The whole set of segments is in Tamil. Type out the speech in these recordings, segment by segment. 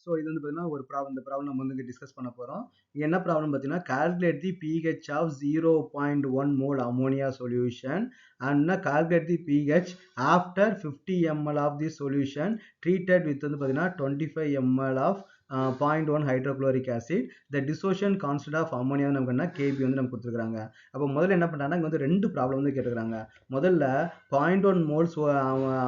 ஸோ இது வந்து பார்த்தீங்கன்னா ஒரு ப்ராப்ளம். இந்த ப்ராப்ளம் நம்ம வந்து டிஸ்கஸ் பண்ண போகிறோம். என்ன ப்ராப்ளம் பார்த்தீங்கன்னா, calculate the pH of 0.1 mole ammonia solution and calculate the pH after 50 ml of the solution treated with வந்து பார்த்தீங்கன்னா 25 ml of 0.1 hydrochloric acid. The dissociation constant of ammonia நமக்கு என்ன Kb வந்து நமக்கு கொடுத்துருக்காங்க. அப்போ முதல்ல என்ன பண்ணுறாங்கன்னா இங்கே வந்து 2 ப்ராப்ளம் வந்து கேட்டுக்கிறாங்க. முதல்ல 0.1 moles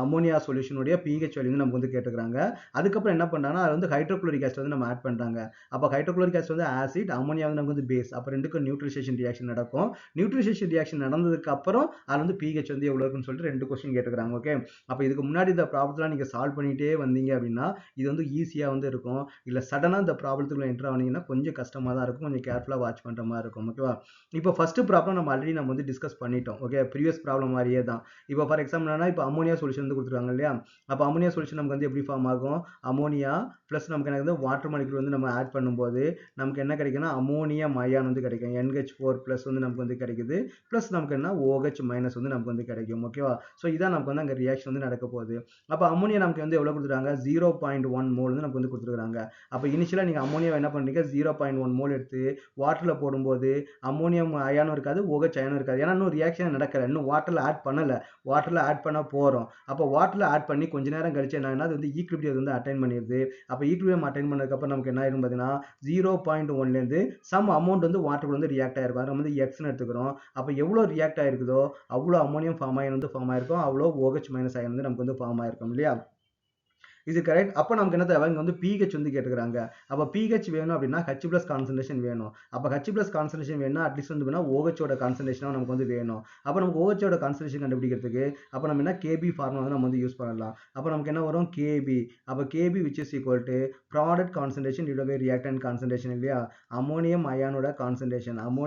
அமோனியா சொல்யூஷனுடைய pH வேல்யூ வந்து நமக்கு வந்து கேட்டுக்கிறாங்க. அதுக்கப்புறம் என்ன பண்ணுறாங்கன்னா அது வந்து ஹைட்ரோக்ளோரிக் ஆசிட் வந்து நம்ம ஆட் பண்ணுறாங்க. அப்போ ஹைட்ரோக்ளோரிக் ஆசிட் வந்து ஆசிட், அமோனியா வந்து நமக்கு வந்து பேஸ். அப்போ ரெண்டுக்கும் நியூட்ரலைசேஷன் ரியாக்ஷன் நடக்கும். நியூட்ரலைசேஷன் ரியாக்ஷன் நடந்ததுக்கு அப்புறம் அது வந்து pH வந்து எவ்வளோ இருக்குன்னு சொல்லிட்டு 2 கொஸ்டின் கேட்டுக்கிறாங்க. ஓகே, அப்போ இதுக்கு முன்னாடி இந்த ப்ராப்ளம்லாம் நீங்கள் சால்வ் பண்ணிட்டே வந்தீங்க அப்படின்னா இது வந்து ஈஸியாக வந்து இருக்கும். இல்லை சடனாக இந்த ப்ராப்ளத்துக்குள்ள என்ட்ரு ஆனீங்கன்னா கொஞ்சம் கஷ்டமாக தான் இருக்கும். கொஞ்சம் கேர்ஃபுல்லாக வாட்ச் பண்ணுற மாதிரி இருக்கும். ஓகேவா, இப்போ ஃபர்ஸ்ட் ப்ராப்ளம் நம்ம ஆல்ரெடி நம்ம வந்து டிஸ்கஸ் பண்ணிட்டோம். ஓகே, ப்ரீவியஸ் ப்ராப்ளம் மாதிரியே தான். இப்போ ஃபார் எக்ஸாம்பிள் என்னன்னா இப்போ அமோனியா சொல்யூஷன் வந்து கொடுத்துருக்காங்க இல்லையா. அப்போ அமோனியா சொல்யூஷன் நமக்கு வந்து எப்படி ஃபார்ம் ஆகும்? அமோனியா ப்ளஸ் நமக்கு என்ன வந்து வாட்டர் மாலிக்யூல் வந்து நம்ம ஆட் பண்ணும்போது நமக்கு என்ன கிடைக்குன்னா அமோனியம் அயான் வந்து கிடைக்கும். NH4 ப்ளஸ் வந்து நமக்கு வந்து கிடைக்குது. ப்ளஸ் நமக்கு என்ன OH மைனஸ் வந்து நமக்கு வந்து கிடைக்கும். ஓகேவா, ஸோ இதான் நமக்கு வந்து அங்கே ரியாக்ஷன் வந்து நடக்க போகுது. அப்போ அமோனியா நமக்கு வந்து எவ்வளோ கொடுத்துருக்காங்க? 0.1 மோல் வந்து நமக்கு வந்து கொடுத்துருக்காங்க. அப்போ இனிஷியலாக நீங்கள் அமோனியா என்ன பண்ணுறீங்க? 0.1 மோல் எடுத்து வாட்டரில் போடும்போது அமோனியம் அயானும் இருக்காது, OH அயானும் இருக்காது. ஏன்னா இன்னும் ரியாக்ஷன் நடக்கலை, இன்னும் வாட்டரில் ஆட் பண்ணலை. வாட்டரில் ஆட் பண்ண போகிறோம். அப்போ வாட்டரில் ஆட் பண்ணி கொஞ்ச நேரம் கழிச்சு என்ன அது வந்து ஈக்லிபிரியம் வந்து அட்டைன் பண்ணிடுது. அப்போ ஈக்லிபிரியம் அட்டைன் பண்ணதுக்கப்புறம் நமக்கு என்ன ஆயிரும் பார்த்தீங்கன்னா 0.1லேருந்து சம் அமௌண்ட் வந்து வாட்டர் வந்து ரியாக்ட் ஆயிருக்கும். நம்ம வந்து எக்ஸ்னு எடுத்துக்கிறோம். அப்போ எவ்வளோ ரியாக்ட் ஆயிருக்குதோ அவ்வளோ அமோனியம் ஃபார்ம் ஆயின் வந்து ஃபார்ம் ஆயிருக்கும், அவ்வளோ OH மைனஸ் ஆயின் வந்து நமக்கு வந்து ஃபார்ம் ஆயிருக்கும் இல்லையா. இது கரெக்ட். அப்போ நமக்கு என்ன தேவை? இங்கே வந்து pH வந்து கேட்டுக்கிறாங்க. அப்போ pH வேணும் அப்படின்னா H ப்ளஸ் கான்சன்ட்ரேஷன் வேணும். அப்போ H ப்ளஸ் கான்சன்ட்ரேஷன் வேணும்னா அட்லீஸ்ட் வந்து OH கான்சன்ட்ரேஷனாக நமக்கு வந்து வேணும். அப்போ நமக்கு OH கான்சன்ட்ரேஷன் கண்டுபிடிக்கிறதுக்கு அப்போ நம்ம என்ன KB ஃபார்முலா வந்து நம்ம வந்து யூஸ் பண்ணலாம். அப்போ நமக்கு என்ன வரும்? KB. அப்போ KB which is equal to product concentration divided by reactant concentration இல்லையா. அமோனியம் அயானோட கான்சன்ட்ரேஷன் அண்ட்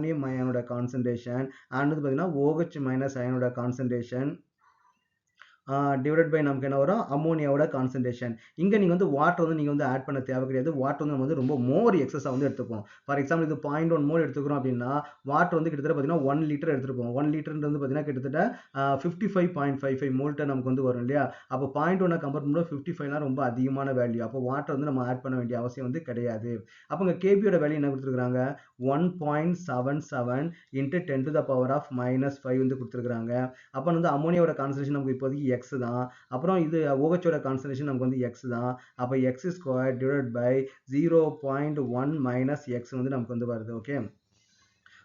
வந்து பார்த்தீங்கன்னா OH மைனஸ் அயானோட கான்சன்ட்ரேஷன் டிவைடட் பை நமக்கு என்ன வரும்? அமோனியாவோட கான்சன்ட்ரேஷன். இங்கே நீங்கள் வந்து வாட்டர் வந்து நீங்கள் வந்து ஆட் பண்ண தேவை கிடையாது. வாட்டர் வந்து நம்ம வந்து ரொம்ப மோர் எக்ஸஸாக வந்து எடுத்துப்போம். ஃபார் எக்ஸாம்பிள் இது 0.1 மோல் எடுத்துக்கிறோம் அப்படின்னா வாட்டர் வந்து கிட்டத்தட்ட பார்த்தீங்கன்னா 1 லிட்டர் எடுத்துருப்போம். 1 லிட்டர்ன்றது வந்து பார்த்தீங்கன்னா கிட்டத்தட்ட 55.55 மோல்ட்டை நமக்கு வந்து வரும் இல்லையா. அப்போ 0.1 கம்பேர் பண்ணும்போது 55லாம் ரொம்ப அதிகமான வேல்யூ. அப்போ வாட்டர் வந்து நம்ம ஆட் பண்ண வேண்டிய அவசியம் வந்து கிடையாது. அப்போ இங்கே கேபியோட வேல்யூ என்ன கொடுத்துருக்காங்க? 1.77 into 10 to the power of -5 வந்து கொடுத்துருக்காங்க. அப்போ வந்து அமோனியாவோட கான்சன்ட்ரேஷன் நமக்கு இப்போதைக்கு X தான். அப்புறம் இது OHோட கான்சன்ட்ரேஷன் நமக்கு வந்து X தான். அப்போ X² divided by 0.1 minus X வந்து நமக்கு வந்து வருது. ஓகே,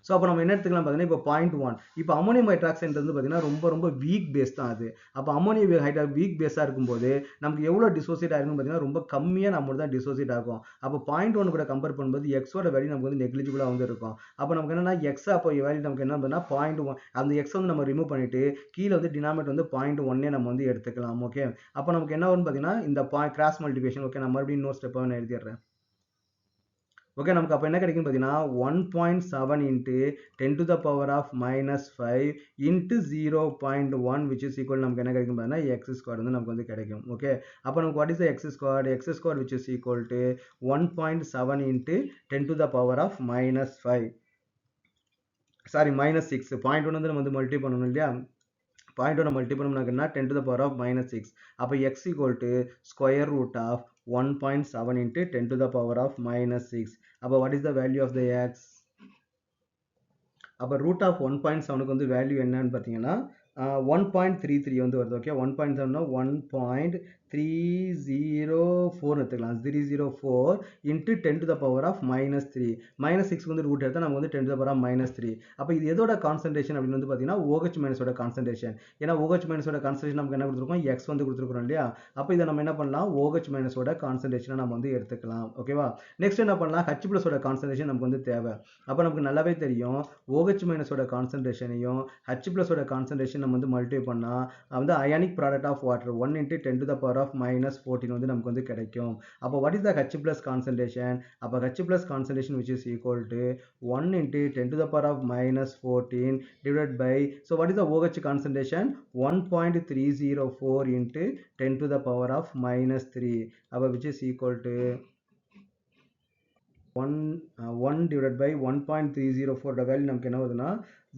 ஸோ அப்போ நம்ம என்ன எடுத்துக்கலாம் பார்த்தீங்கன்னா இப்போ 0.1. இப்போ அமோனியம் ஹைட்ராக்சைடு வந்து பார்த்தீங்கன்னா ரொம்ப வீக் பேஸ் தான் அது. அப்போ அமோனியம் வீக் பேஸாக இருக்கும்போது நமக்கு எவ்வளோ டிசோசியேட் ஆயிருக்குன்னு பார்த்தீங்கன்னா ரொம்ப கம்மியாக நம்ம தான் டிசோசியேட் ஆகும். அப்போ 0.1 கூட கம்பேர் பண்ணும்போது எக்ஸோட வேல்யூ நமக்கு வந்து நெக்லிஜிபிளாக வந்து இருக்கும். அப்போ நமக்கு என்னன்னா எக்ஸ் அப்போ வேல்யூ நமக்கு என்ன பண்ணா 0.1 அந்த எக்ஸ் வந்து நம்ம ரிமூவ் பண்ணிட்டு கீழே வந்து டினாமினேட்டர் வந்து 0.1 நம்ம வந்து எடுத்துக்கலாம். ஓகே, அப்போ நமக்கு என்ன வரும்னு பார்த்தீங்கன்னா இந்த கிராஸ் மல்டிபிகேஷன். ஓகே, நான் மறுபடியும் இன்னொரு ஸ்டெப்பாக நான் எழுதிடுறேன். ஓகே, நமக்கு அப்போ என்ன கிடைக்கும் பார்த்தீங்கன்னா 1.7 into 10 to the power of -5 into 0.1 which is equal நமக்கு என்ன கிடைக்கும் பார்த்தீங்கன்னா X² வந்து நமக்கு வந்து கிடைக்கும். ஓகே, அப்போ நமக்கு what is the X²? X² which is equal to 1.7 into 10 to the power of -5 sorry -6. 0.1 வந்து நம்ம வந்து மல்டி பண்ணணும் இல்லையா. 0.1 மல்டி பண்ணோம்னா 10 to the power of -6. அப்போ X equal to square root of 1.7 into 10 to the power of -6. அப்போ what is the value of the X? அப்போ root of 1.7க்கு வந்து வேல்யூ என்னன்னு பார்த்தீங்கன்னா 1.33 வந்து வருது. ஓகே, 1.7னா 1.304 எடுத்துக்கலாம். 304 into 10 to the power of -3. -6 வந்து ரூட் எடுத்தால் நமக்கு வந்து 10 to the power of -3. அப்போ இது எதோட கான்சன்ட்ரேஷன் அப்படின்னு வந்து பார்த்தீங்கன்னா OH மைனஸோட கான்சன்ட்ரேஷன். ஏன்னா OH மைனஸோட கான்சன்ட்ரேஷன் நமக்கு என்ன கொடுத்துருக்கோம்? X வந்து கொடுத்துருக்கோம் இல்லையா. அப்போ இதை நம்ம என்ன பண்ணலாம்? OH மைனஸோட கான்சன்ட்ரேஷனை நம்ம வந்து எடுத்துக்கலாம். ஓகேவா, நெக்ஸ்ட் என்ன பண்ணலாம்? H ப்ளஸோட கான்சன்ட்ரேஷன் நமக்கு வந்து தேவை. அப்போ நமக்கு நல்லாவே தெரியும் OH மைனஸோட கான்சன்ட்ரேஷனையும் H ப்ளஸோட கான்சன்ட்ரேஷன் நம்ம வந்து மல்டிப்ளை பண்ணா வந்து ionic product of water 1 into 10 to the power of -14 வந்து நமக்கு வந்து கிடைக்கும். அப்போ what is the H plus concentration? அப்போ H plus concentration which is equal to 1 into 10 to the power of -14 divided by, so what is the OH concentration? 1.304 into 10 to the power of -3 அப்போ which is equal to 1 divided by 1.304 value நமக்கு என்ன வருதுன்னா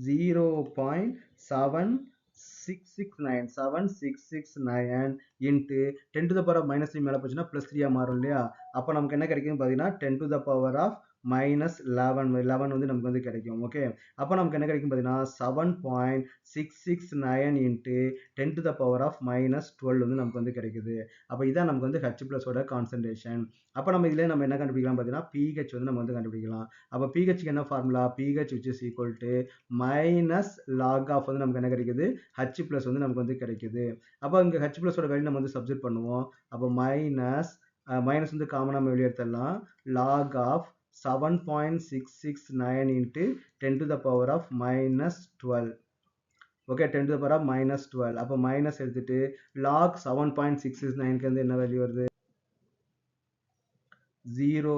0.7 7669 into 10 to the power of minus 3 மேல போச்சுன்னா plus 3 மாறும் இல்லையா? அப்ப நமக்கு என்ன கிடைக்கும் பாத்தீங்கன்னா 10 to the power of minus 11 வந்து நமக்கு வந்து கிடைக்கும். ஓகே, அப்ப நமக்கு என்ன கிடைக்கும் பாத்தீங்கன்னா 7.669 into 10 to the power of minus 12 வந்து நமக்கு வந்து கிடைக்குது. அப்ப இதான் நமக்கு வந்து H plus ஓட கான்சன்ட்ரேஷன். அப்ப நம்ம இதுல நம்ம என்ன கண்டுபிடிக்கலாம் பாத்தீங்கன்னா pH வந்து நம்ம வந்து கண்டுபிடிக்கலாம். அப்ப pH க்கு என்ன formula? pH which is equal to minus log of வந்து நமக்கு என்ன கிடைக்குது? H plus வந்து நமக்கு வந்து கிடைக்குது. அப்ப இங்க H plus ஓட வேல்யூ நம்ம வந்து சப்ஸ்டிட் பண்ணுவோம். அப்ப மைனஸ் வந்து காமனா நம்ம வெளியே எடுத்துடலாம். log of 7.669 into 10 to the power of minus 12. Okay, 10 to the power of minus 12. அப்ப மைனஸ் எடுத்துட்டு log 7.669 வந்து என்ன வேல்யூ வருது? 0.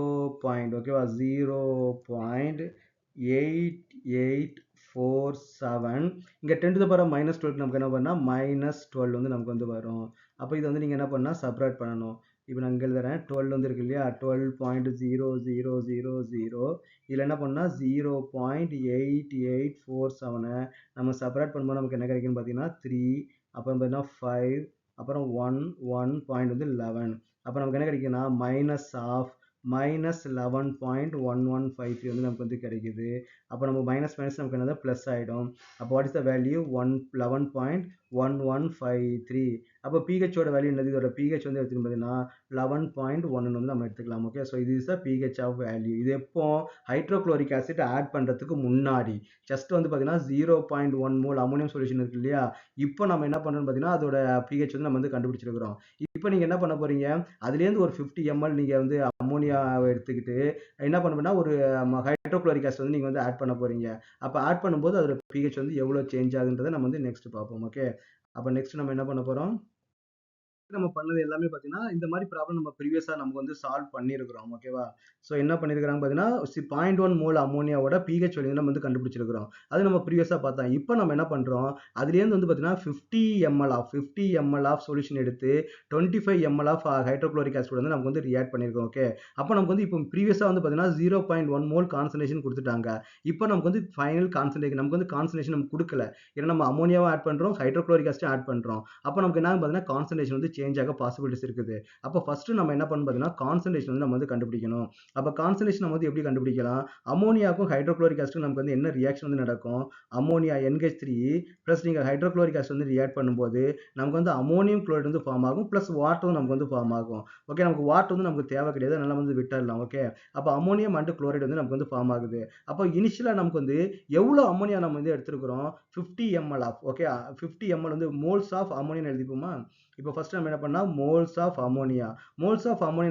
ஓகேவா, 0.8847. இங்க 10 to the power of minus 12 நமக்கு என்ன பண்ணா minus 12 வந்து நமக்கு வந்து வரும். அப்ப இது வந்து நீங்க என்ன பண்ணா சப்ராக்ட் பண்ணணும். இப்போ நான் இங்க எழுதுறேன் 12 வந்து இருக்கு இல்லையா, 12.0000. இதுல என்ன பண்ணா 0.8847 நம்ம சப்ராக்ட் பண்ணும்போது நமக்கு என்ன கிடைக்குன்னு பாத்தீங்கன்னா 3, அப்புறம் பாத்தீங்கன்னா 5, அப்புறம் 1 பாயிண்ட் வந்து 11. அப்ப நமக்கு என்ன கிடைக்குன்னா மைனஸ் ஆஃப் -11.1153 வந்து நமக்கு வந்து கிடைக்குது. அப்போ நம்ம மைனஸ் நமக்கு என்னது பிளஸ் ஆயிடும். அப்போ வாட் இஸ் த வேல்யூ? 11.1153. அப்போ pH ஓட வேல்யூ என்னது? இதோட pH வந்து எடுத்துன்னு பார்த்தீங்கன்னா 11.1 வந்து நம்ம எடுத்துக்கலாம். ஓகே, ஸோ இது is the pH of value. இது எப்போ ஹைட்ரோக்ளோரிக் ஆசிட் ஆட் பண்றதுக்கு முன்னாடி ஜஸ்ட் வந்து பார்த்தீங்கன்னா 0.1 மோல் அமோனியம் சொல்யூஷன் இருக்கு இல்லையா, இப்போ நம்ம என்ன பண்ணணும்னு பார்த்தீங்கன்னா அதோட pH வந்து நம்ம வந்து கண்டுபிடிச்சிருக்கிறோம். இப்போ நீங்க என்ன பண்ண போறீங்க, அதுலேருந்து ஒரு 50 ml நீங்க வந்து அமோனியாவை எடுத்துக்கிட்டு என்ன பண்ணுவீங்கன்னா ஒரு ஹைட்ரோக்ளோரிக் ஆசிட் வந்து நீங்க வந்து ஆட் பண்ண போறீங்க. அப்ப ஆட் பண்ணும்போது அதோட pH வந்து எவ்வளவு சேஞ்ச் ஆகுன்றதை நம்ம வந்து நெக்ஸ்ட் பார்ப்போம். ஓகே, அப்ப நெக்ஸ்ட் நம்ம என்ன பண்ண போறோம், நம்ம பண்ணது எல்லாமே பாத்தீங்கன்னா இந்த மாதிரி ப்ராப்ளம் நம்ம ப்ரீவியஸா நம்ம வந்து சால்வ் பண்ணிருக்கிறோம். ஓகேவா, சோ என்ன பண்ணிருக்காங்க பாத்தீங்கன்னா 0.1 மோல் அமோனியாவோட pH வேல்யூ நம்ம வந்து கண்டுபிடிச்சிருக்கிறோம். அது நம்ம ப்ரீவியஸா பார்த்தோம். இப்போ நம்ம என்ன பண்றோம், அதுல இருந்து வந்து பாத்தீங்கன்னா 50 ml ஆஃப் சொல்யூஷன் எடுத்து 25 ml ஆஃப் ஹைட்ரோக்ளோரிக் ஆசிட் வந்து நமக்கு வந்து ரியாக்ட் பண்ணிருக்கோம். ஓகே, அப்போ நமக்கு வந்து இப்போ ப்ரீவியஸா வந்து பாத்தீங்கன்னா 0.1 மோல் கான்சன்ட்ரேஷன் கொடுத்துட்டாங்க. இப்போ நமக்கு வந்து ஃபைனல் கான்சன்ட்ரேஷன் நமக்கு வந்து கான்சன்ட்ரேஷன் நம்ம கொடுக்கல. ஏன்னா நம்ம அமோனியாவும் ஆட் பண்றோம், ஹைட்ரோக்ளோரிக் ஆசிட் ஆட் பண்றோம். அப்போ நமக்கு என்ன பாத்தீங்கன்னா கான்சன்ட்ரேஷன் வந்து சேஞ்ச் ஆக பாசிபிலிட்டிஸ் இருக்குது. அப்போ ஃபர்ஸ்ட் நம்ம என்ன பண்ணணும் பாத்தீங்கன்னா கான்சன்ட்ரேஷன் வந்து நம்ம வந்து கண்டுபிடிக்கணும். அப்ப கான்சன்ட்ரேஷன் நம்ம வந்து எப்படி கண்டுபிடிக்கலாம், அமோனியாக்கும் ஹைட்ரோக்ளோரிக் ஆசிட் நமக்கு வந்து என்ன ரியாக்ஷன் வந்து நடக்கும், அமோனியா NH3 பிளஸ் நீங்க ஹைட்ரோக்ளோரிக் ஆசிட் வந்து ரியாக்ட் பண்ணும்போது நமக்கு வந்து அமோனியம் குளோரைட் வந்து ஃபார்ம் ஆகும், பிளஸ் வாட்டரும் நமக்கு வந்து ஃபார்ம் ஆகும். ஓகே, நமக்கு வாட்டர் வந்து நமக்கு தேவை கிடையாது, அதனால வந்து விட்டுடலாம். ஓகே, அப்ப அமோனியம் அண்ட் குளோரைட் வந்து நமக்கு வந்து ஃபார்ம் ஆகுது. அப்போ இனிஷியலா நமக்கு வந்து எவ்வளவு அமோனியா நம்ம வந்து எடுத்துக்கிறோம், 50 ml ஆஃப். ஓகே, 50 ml வந்து மோல்ஸ் ஆஃப் அமோனியா எழுதிப்போமா. இப்போ ஃபர்ஸ்ட் நம்ம என்ன பண்ணா மோல்ஸ் ஆஃப் அமோனியா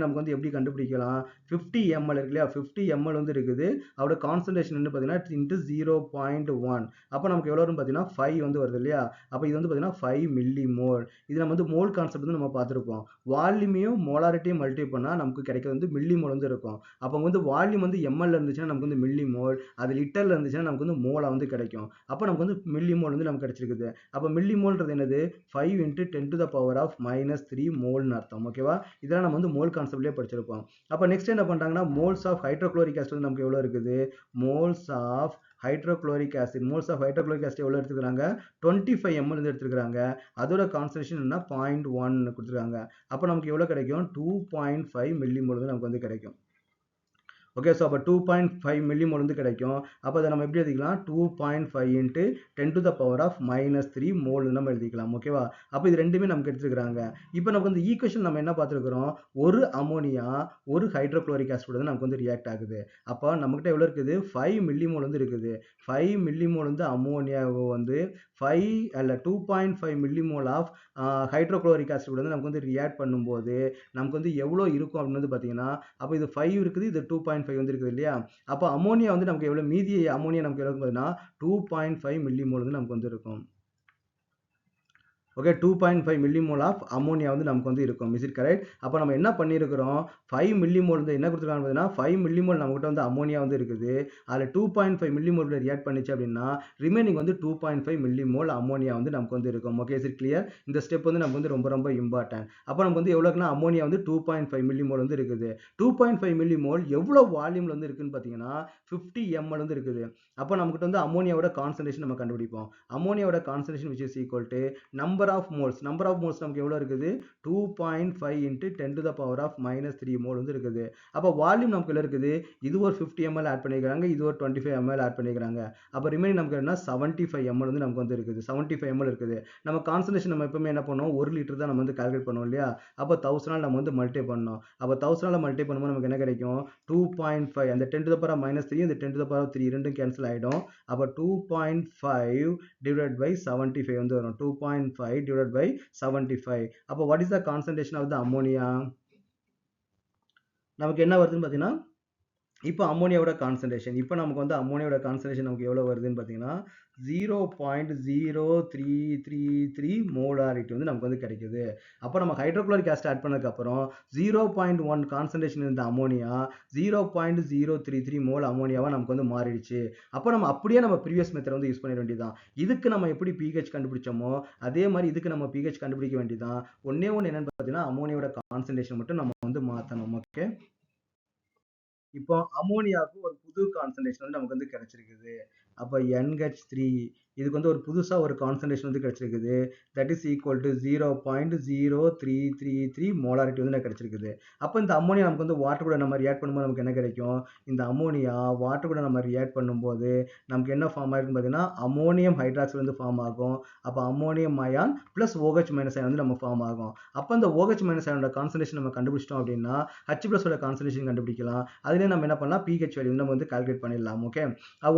நமக்கு வந்து எப்படி கண்டுபிடிக்கலாம், 50 ml இருக்கு இல்லையா, 50 ml வந்து இருக்குது, அதோட கான்சன்ட்ரேஷன் வந்து பார்த்தீங்கன்னா இன்ட்டு 0.1. அப்போ நமக்கு எவ்வளோ வரும் பார்த்தீங்கன்னா 5 வந்து வருது இல்லையா. அப்போ இது வந்து பார்த்தீங்கன்னா 5 மில்லி மோல். இது நம்ம வந்து மோல் கான்செப்ட் வந்து நம்ம பார்த்துருக்கோம். வால்யூமையும் மோலாரிட்டியும் மல்டிப்ளை பண்ணால் நமக்கு கிடைக்கிறது வந்து மில்லி மோல் வந்து இருக்கும். அப்போ வந்து வால்யூம் வந்து எம்எல் இருந்துச்சுன்னா நமக்கு வந்து மில்லி மோல், அது லிட்டர்ல இருந்துச்சுன்னா நமக்கு வந்து மோலா வந்து கிடைக்கும். அப்போ நமக்கு வந்து மில்லி மோல் வந்து நமக்கு கிடைச்சிருக்குது. அப்போ மில்லி மோல்ன்றது என்னது, 5 into 10 to the power of -3 மோல்னு அர்த்தம். ஓகேவா, இதெல்லாம் நம்ம வந்து மோல் கான்செப்ட்லயே படிச்சிருப்போம். அப்ப நெக்ஸ்ட் என்ன பண்றாங்கன்னா மோல்ஸ் ஆஃப் ஹைட்ரோக்ளோரிக் ஆசிட் வந்து நமக்கு எவ்வளவு இருக்குது, மோல்ஸ் ஆஃப் ஹைட்ரோக்ளோரிக் ஆசிட் எவ்வளவு எடுத்துக்கிறாங்க, 25 ml வந்து எடுத்துக்கிறாங்க. அதோட கான்சன்ட்ரேஷன் என்ன 0.1 கொடுத்துருக்காங்க. அப்ப நமக்கு எவ்வளவு கிடைக்கும், 2.5 மில்லிமோல் வந்து நமக்கு வந்து கிடைக்கும். ஓகே, ஸோ அப்போ 2.5 மில்லிமோல் வந்து கிடைக்கும். அப்போ அதை நம்ம எப்படி எழுதிக்கலாம், 2.5 into 10 to the power of -3 mole நம்ம எழுதிக்கலாம். ஓகேவா, அப்போ இது ரெண்டுமே நமக்கு எடுத்துக்கிறாங்க. இப்போ நமக்கு வந்து ஈக்குவேஷன் நம்ம என்ன பார்த்துருக்கிறோம், ஒரு அமோனியா ஒரு ஹைட்ரோக்ளோரிக் ஆசிட் வந்து நமக்கு வந்து ரியாக்ட் ஆகுது. அப்போ நம்மகிட்ட எவ்வளோ இருக்குது, 5 மில்லிமோல் வந்து இருக்குது. 5 மில்லிமோல் வந்து அமோனியாவை வந்து 2.5 மில்லிமோல் ஆஃப் ஹைட்ரோக்ளோரிக் ஆசிட் வந்து நமக்கு வந்து ரியாக்ட் பண்ணும்போது நமக்கு வந்து எவ்வளோ இருக்கும் அப்படின்னு வந்து பார்த்தீங்கன்னா, அப்போ இது 5 இருக்குது, இது 2.5 வந்து இருக்குது இல்லையா. அப்போ அமோனியா வந்து நமக்கு எவ்வளவு, மீதி அமோனியா நமக்கு எவ்வளவு பார்த்தீங்கன்னா 2.5 மில்லிமோல் வந்து நமக்கு வந்து இருக்கும். ஓகே 2.5 millimole ஆஃப் அமோனியா வந்து நமக்கு வந்து இருக்கும். Is it correct? அப்போ நம்ம என்ன பண்ணியிருக்கிறோம் 5 millimole வந்து என்ன கொடுத்துருக்காங்க பார்த்தீங்கன்னா 5 millimole நம்மகிட்ட வந்து அமோனியா வந்து இருக்குது. அதில் 2.5 millimole ரியாக்ட் பண்ணிச்சு அப்படின்னா ரிமைனிங் வந்து 2.5 millimole அமோனியா வந்து நமக்கு வந்து இருக்கும். Okay is it clear? இந்த ஸ்டெப் வந்து நமக்கு வந்து ரொம்ப ரொம்ப இம்பார்ட்டன்ட். அப்போ நமக்கு வந்து எவ்வளோக்குன்னா அமோனியா வந்து 2.5 millimole வந்து இருக்குது. 2.5 millimole எவ்வளோ வால்யூமில் வந்து இருக்குன்னு பார்த்தீங்கன்னா 50 ml வந்து இருக்குது. அப்போ நமக்கு வந்து அமோனியாவோட கான்சன்ட்ரேஷன் நம்ம கண்டுபிடிப்போம். அமோனியாவோட concentration which is equal to number of moles நமக்கு எவ்வளோ இருக்குது 2.5 into 10 to the power of minus 3 mole வந்து இருக்குது. அப்போ வால்யூம் நமக்கு எவ்வளோ இருக்குது இது ஒரு 50 ml ஆட் பண்ணிக்கிறாங்க, இது ஒரு 25 ml ஆட் பண்ணிக்கிறாங்க. அப்போ ரிமைனிங் நமக்கு என்ன 75 ml வந்து நமக்கு வந்து இருக்குது. 75 ml இருக்குது. நம்ம கான்சன்ட்ரேஷன் நம்ம எப்பவுமே என்ன பண்ணுவோம் 1 லிட்டர் தான் நம்ம வந்து கால்குலேட் பண்ணுவோம் இல்லையா? அப்போ 1000 நம்ம வந்து மல்டிப்ளை பண்ணணும். அப்போ 1000 மல்டிப்ளை பண்ணும்போது நமக்கு என்ன கிடைக்கும் 2.5 அந்த 10 to the power minus 3 இந்த 10 to the power 3 ரெண்டும் கேன்சல் ஆகிடும். அப்போ 2.5 divided by 75 வந்து வரும். 2.5 divided by 75. அப்போ what is the concentration of the ammonia? நமக்கு என்ன வருதுன்னு பார்த்தீங்கன்னா இப்போ அமோனியாவோட கான்சன்ட்ரேஷன் இப்போ நமக்கு வந்து அமோனியாவோட கான்சன்ட்ரேஷன் நமக்கு எவ்வளோ வருதுன்னு பார்த்தீங்கன்னா 0.0333 மோலாரிட்டி வந்து நமக்கு வந்து கிடைக்குது. அப்போ நம்ம ஹைட்ரோக்ளோரிக் ஆசிட் ஆட் பண்ணதுக்கப்புறம் 0.1 கான்சன்ட்ரேஷன் இருந்த அமோனியா 0.033 மோல் அமோனியாவாக நமக்கு வந்து மாறிடுச்சு. அப்போ நம்ம அப்படியே நம்ம ப்ரீவியஸ் மெத்தட் வந்து யூஸ் பண்ணிட வேண்டியதான். இதுக்கு நம்ம எப்படி pH கண்டுபிடிச்சோமோ அதே மாதிரி இதுக்கு நம்ம pH கண்டுபிடிக்க வேண்டியதான். ஒன்று என்னன்னு பார்த்தீங்கன்னா அமோனியாவோட கான்சன்ட்ரேஷன் மட்டும் நம்ம வந்து மாற்றணும். ஓகே இப்போ அமோனியாவுக்கு ஒரு புது கான்சன்ட்ரேஷன் வந்து நமக்கு வந்து கிடைச்சிருக்குது. அப்போ NH3 இதுக்கு வந்து ஒரு புதுசா ஒரு கான்சன்ட்ரேஷன் வந்து கிடைச்சிருக்குது. That is equal to 0.0333 molarity வந்து எனக்கு கிடைச்சிருக்குது. அப்போ இந்த அமோனியா நமக்கு வந்து வாட்டர் கூட நம்ம ரியாக்ட் பண்ணும்போது நமக்கு என்ன கிடைக்கும் இந்த அமோனியா வாட்டர் கூட நம்ம ரியாக்ட் பண்ணும்போது நமக்கு என்ன ஃபார்ம் ஆயிருக்குன்னு பார்த்தீங்கன்னா அமோனியம் ஹைட்ராக்சைடு வந்து ஃபார்ம் ஆகும். அப்போ ammonium ion plus OH minus ion வந்து நம்ம ஃபார்ம் ஆகும். அப்போ அந்த OH மைனஸ் அயானோட கான்சன்ட்ரேஷன் நம்ம கண்டுபிடிச்சிட்டோம் அப்படின்னா H பிளஸோட கான்சன்ட்ரேஷன் கண்டுபிடிக்கலாம். அதுலேயே நம்ம என்ன பண்ணலாம் pH வேல்யூ நம்ம வந்து கால்குலேட் பண்ணிடலாம்.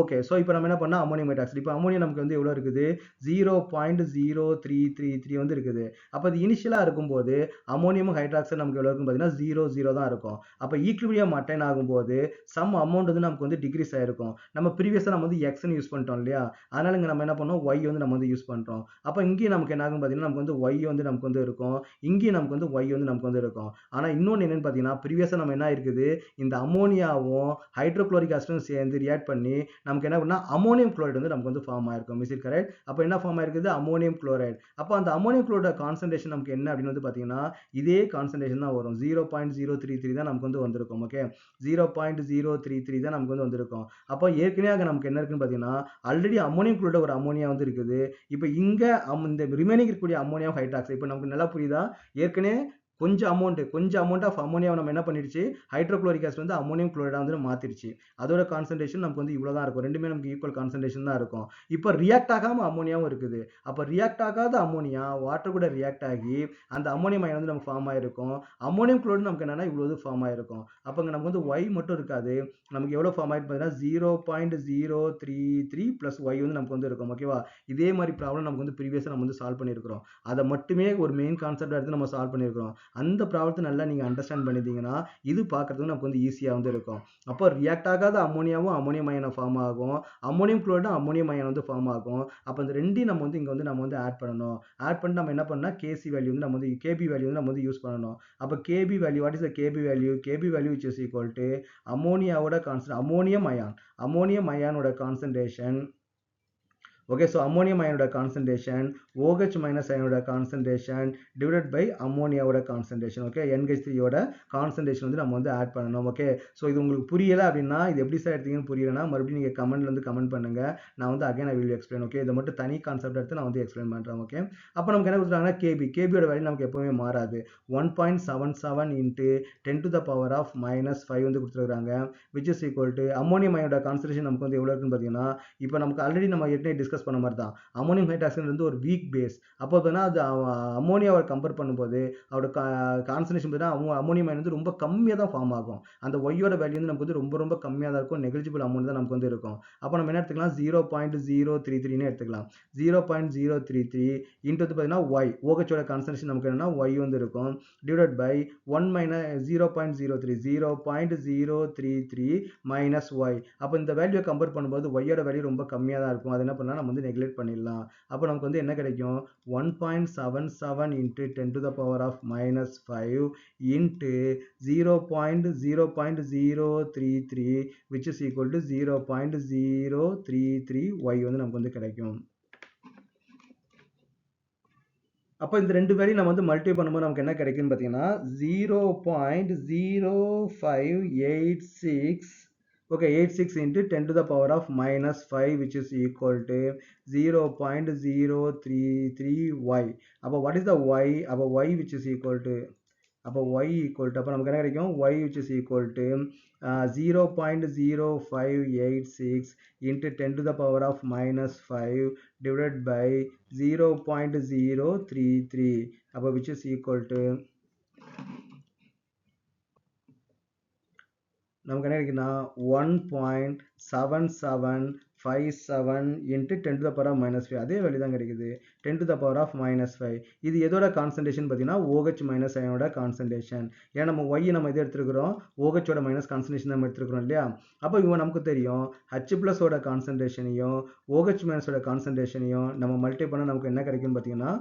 ஓகே ஸோ இப்போ நம்ம என்ன பண்ணலாம் அமோனியம் ஹைட்ராக்சைடு இப்போ அமோனியா நமக்கு வந்து எவ்வளோ இருக்குது 0.0333 வந்து இருக்குது. அப்போ அது இனிஷியலாக இருக்கும்போது அமோனியம் ஹைட்ராக்சைடு நமக்கு எவ்வளோ இருக்கும் பார்த்தீங்கன்னா 0 தான் இருக்கும். அப்போ ஈக்விலிபிரியம் அட்டைன் ஆகும்போது சம் அமௌண்ட் வந்து நமக்கு வந்து டிக்ரீஸ் ஆயிருக்கும். நம்ம ப்ரீவியஸாக நம்ம வந்து எக்ஸ்ன்னு யூஸ் பண்ணிட்டோம் இல்லையா? அதனால இங்கே நம்ம என்ன பண்ணோம் ஒய் வந்து நம்ம வந்து யூஸ் பண்ணுறோம். அப்போ இங்கேயும் நமக்கு என்ன ஆகும் பார்த்தீங்கன்னா நமக்கு வந்து ஒய் வந்து நமக்கு வந்து இருக்கும், இங்கேயும் நமக்கு வந்து ஒய் வந்து நமக்கு வந்து இருக்கும். ஆனால் இன்னொன்று என்னன்னு பார்த்தீங்கன்னா ப்ரீவியஸாக நம்ம என்ன இருக்குது இந்த அமோனியாவும் ஹைட்ரோக்ளோரிக் ஆசிடும் சேர்ந்து ரியாக்ட் பண்ணி நமக்கு என்ன பண்ணா அமோனியம் குளோரைடு வந்து நமக்கு வந்து ஃபார்ம் ஆயிருக்கும். Is it correct? அப்போ என்ன ஃபார்ம் ஆயிருக்குது அமோனியம் குளோரைடு. அப்போ அந்த அமோனியம் குளோரைடு கான்சன்ட்ரேஷன் நமக்கு என்ன அப்படின்னு வந்து பார்த்தீங்கன்னா இதே கான்சன்ட்ரேஷன் தான் வரும் 0.033 தான் நமக்கு வந்து வந்திருக்கும். ஓகே 0.033 தான் நமக்கு வந்து வந்திருக்கும். அப்போ ஏற்கனவே நமக்கு என்ன இருக்குன்னு பார்த்தீங்கன்னா ஆல்ரெடி அமோனியம் குளோரைடு ஒரு அமோனியா வந்து இருக்குது. இப்போ இங்க இந்த ரிமைனிங் இருக்கக்கூடிய அமோனியம் ஹைட்ராக்சைடு இப்போ நமக்கு நல்லா புரியுதா? ஏற்கனவே கொஞ்சம் அமௌண்ட் ஆஃப் அமோனியாவை நம்ம என்ன பண்ணிடுச்சு ஹைட்ரோக்ளோரிக் ஆசிட் வந்து அமோனியம் குளோரைடா வந்து மாத்திருச்சு. அதோட கான்சன்ட்ரேஷன் நமக்கு வந்து இவ்வளவுதான் இருக்கும். ரெண்டுமே நமக்கு ஈக்குவல் கான்சன்ட்ரேஷன் தான் இருக்கும். இப்போ ரியாக்ட் ஆகாம அமோனியாவும் இருக்குது. அப்போ ரியாக்ட் ஆகாத அமோனியா வாட்டர் கூட ரியாக்ட் ஆகி அந்த அமோனியம் அயன் வந்து நமக்கு ஃபார்ம் ஆயிருக்கும். அமோனியம் குளோரைடு நமக்கு என்னன்னா இவ்வளவு ஃபார்ம் ஆயிருக்கும். அப்போ நமக்கு வந்து ஒய் மட்டும் இருக்காது, நமக்கு எவ்வளவு ஃபார்ம் ஆயிருக்கு பார்த்தீங்கன்னா 0.033 பிளஸ் ஒய் வந்து நமக்கு வந்து இருக்கும். ஓகேவா? இதே மாதிரி ப்ராப்ளம் நமக்கு வந்து ப்ரீவியஸாக நம்ம வந்து சால்வ் பண்ணியிருக்கிறோம். அதை மட்டுமே ஒரு மெயின் கான்செப்ட் எடுத்து நம்ம சால்வ் பண்ணியிருக்கிறோம். அந்த ப்ராப்ளத்தை நல்லா நீங்க அண்டர்ஸ்டாண்ட் பண்ணிட்டீங்கன்னா இது பார்க்கறதுக்கு நமக்கு வந்து ஈஸியா வந்து இருக்கும். அப்போ ரியாக்ட் ஆகாத அமோனியாவும் அமோனியம் அயனை ஃபார்ம் ஆகும், அமோனியம் குளோரைடும் அமோனியம் அயன் வந்து ஃபார்ம் ஆகும். அப்போ இந்த ரெண்டையும் நம்ம வந்து இங்க வந்து நம்ம வந்து ஆட் பண்ணணும். ஆட் பண்ணி நம்ம என்ன பண்ணா கேசி வேல்யூ வந்து நம்ம வந்து கேபி வேல்யூ வந்து நம்ம வந்து யூஸ் பண்ணணும். அப்போ K B value what is the K B value? K B value which is equal to அமோனியாவோட அமோனியம் அயானோட கான்சன்ட்ரேஷன். ஓகே ஸோ அமோனியம் அயனோட கான்சன்ட்ரேஷன் OH மைனஸ் அயனோட கான்சன்ட்ரேஷன் டிவைடட் பை அமோனியாவோட கான்சன்ட்ரேஷன். ஓகே NH3யோட கான்சன்ட்ரேஷன் வந்து நம்ம வந்து ஆட் பண்ணணும். ஓகே ஸோ இது உங்களுக்கு புரியல அப்படின்னா இது எப்படி சார் எடுத்தீங்கன்னு புரியலன்னா மறுபடியும் நீங்கள் கமெண்ட்ல வந்து கமெண்ட் பண்ணுங்க. நான் வந்து again I will explain. Okay இதை மட்டும் தனி கான்செப்ட் எடுத்து நான் வந்து எக்ஸ்பிளைன் பண்ணுறேன். ஓகே அப்போ நமக்கு என்ன கொடுத்துருக்காங்கன்னா கேபியோட வேல்யூ நமக்கு எப்பவுமே மாறாது 1.77 into 10 to the power of minus 5 வந்து கொடுத்துருக்காங்க which is equal to ammonium அயனோட கான்சன்ட்ரேஷன் நமக்கு வந்து எவ்வளோ இருக்குன்னு பார்த்தீங்கன்னா இப்போ நமக்கு ஆல்ரெடி நம்ம ஏற்கனவே டிஸ்கஸ் பண்ண மாதிரி தான் அமோனியம் ஹைட்ராக்சைடு வந்து ஒரு வீக் பேஸ். அப்போ பார்த்தீங்கன்னா அது அமோனியாவை கம்பேர் பண்ணும்போது அவரோட கான்சன்ட்ரேஷன் பார்த்தீங்கன்னா அமோனியம் அயன் வந்து ரொம்ப கம்மியாக தான் ஃபார்ம் ஆகும். அந்த ஒய்யோட வேல்யூ வந்து நமக்கு வந்து ரொம்ப ரொம்ப கம்மியாக தான் இருக்கும், நெகிழிபிள் அமௌண்ட் தான் நமக்கு வந்து இருக்கும். அப்போ நம்ம என்ன எடுத்துக்கலாம் 0.033 எடுத்துக்கலாம். 0.033 இன்ட்டு வந்து பார்த்தீங்கன்னா ஒய் ஓகச்சோட கான்சன்ட்ரேஷன் நமக்கு என்னன்னா ஒய் வந்து இருக்கும் divided by 1 minus 0.033 minus Y. அப்போ இந்த வேல்யூவை கம்பேர் பண்ணும்போது ஒய்யோட வேல்யூ ரொம்ப கம்மியாக தான் இருக்கும். அது என்ன பண்ணலாம் நம்ம வந்து நெக்லெக்ட் பண்ணிடலாம். அப்போ நமக்கு வந்து என்ன கிடைக்கும் 1.77 into 10 to the power of minus 5 into 0.033 which is equal to 0.033 y வந்து நமக்கு வந்து கிடைக்கும். அப்போ இந்த ரெண்டு வேலையும் நம்ம வந்து மல்டிப்ளை பண்ணும்போது நமக்கு என்ன கிடைக்குன்னு பார்த்தீங்கன்னா 0.0586 okay 86 into 10 to the power of minus 5 which is equal to 0.033y. அப்போ what is the y? அப்போ y which is equal to அப்போ y equal to அப்போ நமக்கு என்ன கிடைக்கும் y which is equal to 0.0586 into 10 to the power of minus 5 divided by 0.033 அப்போ which is equal to நமக்கு என்ன கிடைக்குன்னா 1.7757 into 10 to the power of minus 5 அதே வேல்யூ தான் கிடைக்குது 10 to the power of minus 5. இது எதோட கான்சன்ட்ரேஷன் பார்த்தீங்கன்னா OH மைனஸ் அயனோட கான்சன்ட்ரேஷன். ஏன்னா நம்ம Y நம்ம எது எடுத்துருக்கிறோம் OH ஓட மைனஸ் கான்சன்ட்ரேஷன் நம்ம எடுத்துருக்கிறோம் இல்லையா. அப்போ இவங்க நமக்கு தெரியும் H plus ஓட கான்சன்ட்ரேஷனையும் OH மைனஸோட கான்சன்ட்ரேஷனையும் நம்ம மல்டிப்ளை பண்ணால் நமக்கு என்ன கிடைக்கும் பார்த்தீங்கன்னா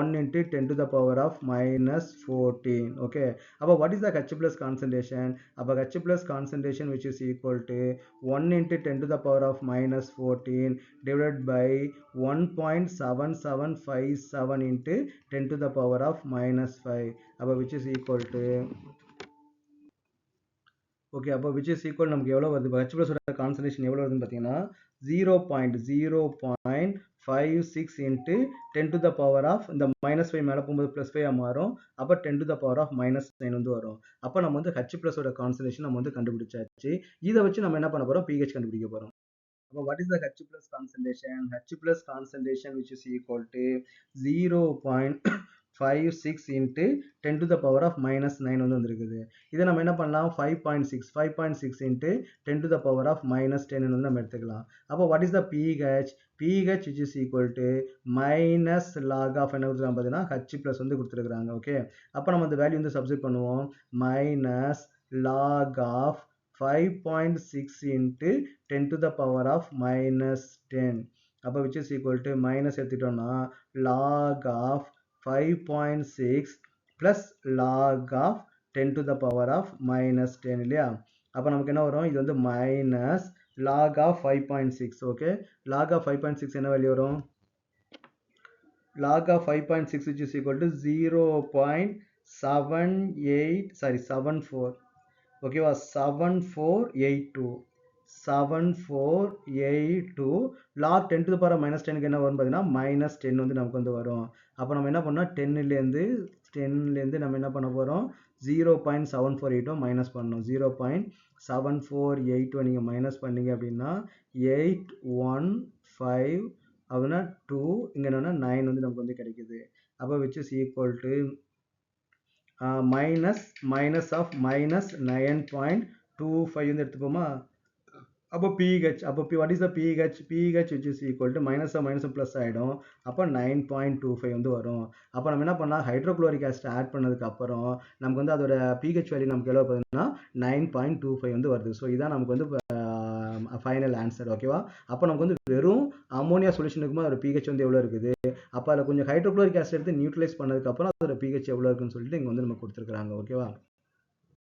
1 into 10 to the power of minus 14. Okay, அப்போ what is the H plus concentration? அப்போ H plus concentration which is equal to 1 into 10 to the power of minus 14 divided by 1.7757 into 10 to the power of minus 5 அப்போ which is equal to okay, அப்போ which is equal நமக்கு எவ்வளோ வருது H plus ஓட கான்சன்ட்ரேஷன் எவ்வளோ வருதுன்னு பார்த்தீங்கன்னா 0.056 into 10 to the power of இந்த minus 5 மேலே போகும்போது plus 5 மாறும். அப்போ 10 to the power of minus 9 வந்து வரும். அப்போ நம்ம வந்து H plus ஓட கான்சன்ட்ரேஷன் நம்ம வந்து கண்டுபிடிச்சாச்சு. இதை வச்சு நம்ம என்ன பண்ண போகிறோம் pH கண்டுபிடிக்க போகிறோம். அப்போ what is the H plus concentration? H plus concentration which is equal to 0.56 into 10 to the power of minus 9 வந்து வந்திருக்குது. இதை நம்ம என்ன பண்ணலாம் 5.6 into 10 to the power of minus 10 வந்து நம்ம எடுத்துக்கலாம். அப்போ what is the pH? pH which is equal to minus log of என்ன கொடுத்துருக்காங்க பார்த்தீங்கன்னா H plus வந்து கொடுத்துருக்குறாங்க. ஓகே, அப்போ நம்ம அந்த வேல்யூ வந்து சப்ஸ்டிட் பண்ணுவோம் minus log of 5.6 into 10 to the power of minus 10 அப்போ which is equal to minus எடுத்துட்டோம்னா log of 5.6 plus log of 10 to the power of minus 10 இல்லையா. அப்போ நமக்கு என்ன வரும் இது வந்து minus log of 5.6. Okay, log of 5.6 என்ன வேல்யூ வரும் log of 5.6 which is equal to 0.74 ஓகேவா 7482 log 10 to the power minus 10 என்ன வரும் பார்த்தீங்கன்னா minus 10 வந்து நமக்கு வந்து வரும். அப்போ நம்ம என்ன பண்ணோம் 10லேருந்து நம்ம என்ன பண்ண போகிறோம் 0.748 மைனஸ் பண்ணணும். 0.748 நீங்கள் மைனஸ் பண்ணீங்க அப்படின்னா 815 அப்படின்னா 2 இங்கே என்னன்னா 9 வந்து நமக்கு வந்து கிடைக்குது. அப்போ which is equal to minus of minus 9.25 வந்து எடுத்துப்போமா. அப்போ pH அப்போ what is the pH? pH which is equal to minus plus ஆகிடும். அப்போ 9.25 வந்து வரும். அப்போ நம்ம என்ன பண்ணலாம் ஹைட்ரோக்ளோரிக் ஆசிட் ஆட் பண்ணதுக்கு அப்புறம் நமக்கு வந்து அதோட pH வேல்யூ நமக்கு எவ்வளோ பார்த்தீங்கன்னா 9.25 வந்து வருது. ஸோ இதான் நமக்கு வந்து ஃபைனல் ஆன்சர். ஓகேவா, அப்போ நமக்கு வந்து வெறும் அமோனியா சொல்யூஷன் இருக்கும்போது அதோட pH வந்து எவ்வளோ இருக்குது, அப்போ அதில் கொஞ்சம் ஹைட்ரோக்ளோரிக் ஆசிட் எடுத்து நியூட்ரலைஸ் பண்ணதுக்கப்புறம் அதோட pH எவ்வளோ இருக்குன்னு சொல்லிட்டு இங்கே வந்து நம்ம கொடுத்துருக்காங்க. ஓகேவா.